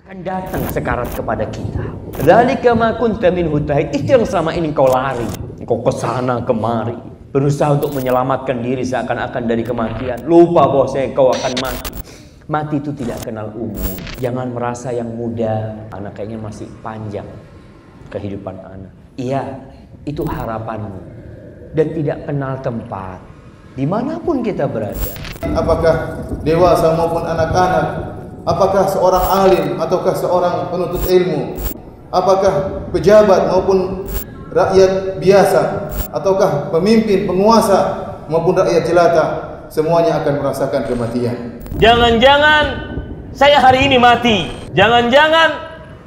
akan datang sekarat kepada kita. Dzalika ma kunta minhu tahid. Itu yang selama ini kau lari, kau kesana kemari, berusaha untuk menyelamatkan diri seakan-akan dari kematian. Lupa bahwasanya kau akan mati. Mati itu tidak kenal umur. Jangan merasa yang muda, anak kayaknya masih panjang kehidupan anak. Iya, itu harapanmu. Dan tidak kenal tempat. Dimanapun kita berada. Apakah dewasa maupun anak-anak, apakah seorang alim ataukah seorang penuntut ilmu, apakah pejabat maupun rakyat biasa, ataukah pemimpin, penguasa maupun rakyat jelata, semuanya akan merasakan kematian. Jangan-jangan saya hari ini mati. Jangan-jangan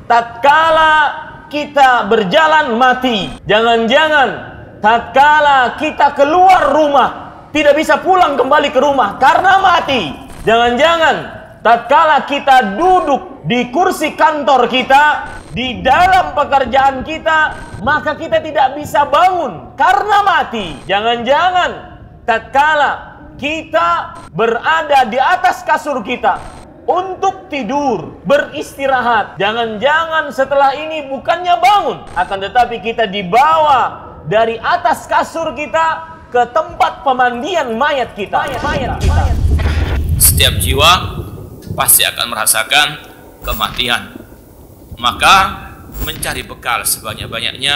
tatkala kita berjalan mati. Jangan-jangan tatkala kita keluar rumah tidak bisa pulang kembali ke rumah karena mati. Jangan-jangan tatkala kita duduk di kursi kantor kita, di dalam pekerjaan kita, maka kita tidak bisa bangun karena mati. Jangan-jangan tatkala kita berada di atas kasur kita untuk tidur, beristirahat, jangan-jangan setelah ini bukannya bangun, akan tetapi kita dibawa dari atas kasur kita ke tempat pemandian mayat kita. Setiap jiwa pasti akan merasakan kematian. Maka mencari bekal sebanyak-banyaknya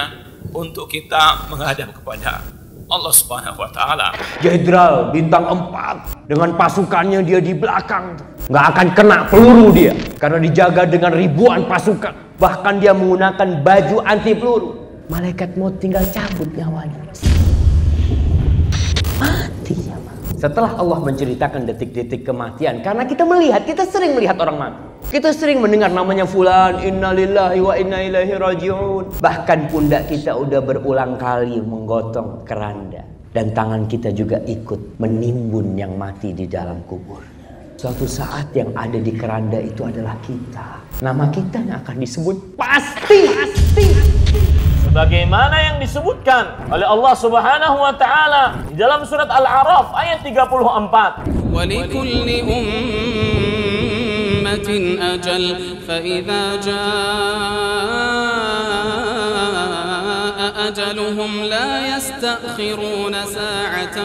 untuk kita menghadap kepada Allah Subhanahu wa Ta'ala. Jenderal bintang 4 dengan pasukannya dia di belakang, nggak akan kena peluru dia karena dijaga dengan ribuan pasukan. Bahkan dia menggunakan baju anti peluru. Malaikat maut tinggal cabut nyawanya. Mati. Setelah Allah menceritakan detik-detik kematian, karena kita melihat, kita sering melihat orang mati. Kita sering mendengar namanya fulan, innalillahi wa inna ilaihi raji'un. Bahkan pundak kita udah berulang kali menggotong keranda. Dan tangan kita juga ikut menimbun yang mati di dalam kuburnya. Suatu saat yang ada di keranda itu adalah kita. Nama kita yang akan disebut pasti. Sebagaimana yang disebutkan oleh Allah Subhanahu wa Ta'ala di dalam surat Al-A'raf ayat 34. وَلِكُلِّ أُمَّةٍ أَجَلٌ فَإِذَا جَاءَ أَجَلُهُمْ لَا يَسْتَأْخِرُونَ سَاعَةً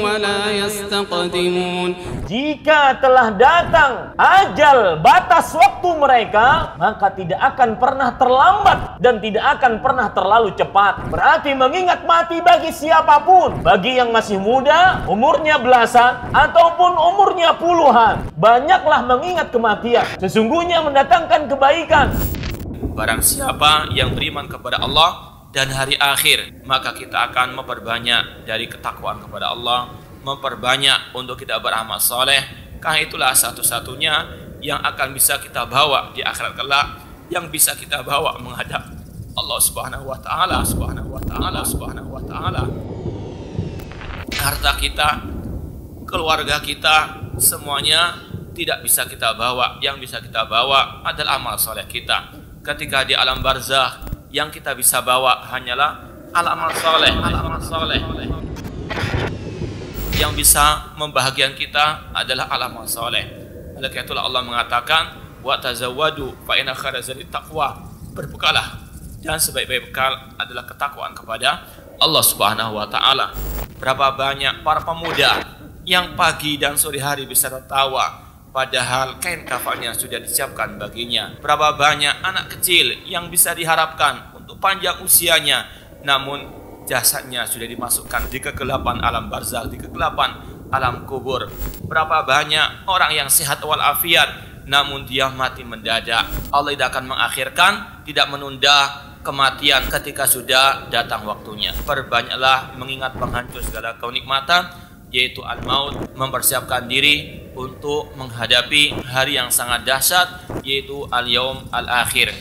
وَلَا يَسْتَقْدِمُونَ. Jika telah datang ajal batas waktu mereka, maka tidak akan pernah terlambat dan tidak akan pernah terlalu cepat. Berarti mengingat mati bagi siapapun, bagi yang masih muda, umurnya belasan, ataupun umurnya puluhan, banyaklah mengingat kematian. Sesungguhnya mendatangkan kebaikan. Barang siapa yang beriman kepada Allah dan hari akhir, maka kita akan memperbanyak dari ketakwaan kepada Allah, memperbanyak untuk kita beramal soleh. Karena itulah satu-satunya yang akan bisa kita bawa di akhirat kelak, yang bisa kita bawa menghadap Allah Subhanahu wa Ta'ala. Harta kita, keluarga kita, semuanya tidak bisa kita bawa. Yang bisa kita bawa adalah amal soleh kita. Ketika di alam barzakh, yang kita bisa bawa hanyalah amal soleh. Yang bisa membahagiakan kita adalah amal soleh. Oleh karena itulah Allah mengatakan, wa tazawwadu fa inna khairaz zadi taqwa. Berbekalah, dan sebaik-baik bekal adalah ketakwaan kepada Allah Subhanahu wa Ta'ala. Berapa banyak para pemuda yang pagi dan sore hari bisa tertawa padahal kain kafannya sudah disiapkan baginya. Berapa banyak anak kecil yang bisa diharapkan untuk panjang usianya, namun jasadnya sudah dimasukkan di kegelapan alam barzakh, di kegelapan alam kubur. Berapa banyak orang yang sehat walafiat, namun dia mati mendadak. Allah tidak akan mengakhirkan, tidak menunda kematian ketika sudah datang waktunya. Perbanyaklah mengingat penghancur segala kenikmatan, yaitu al-maut, mempersiapkan diri untuk menghadapi hari yang sangat dahsyat, yaitu al-yaum al-akhir.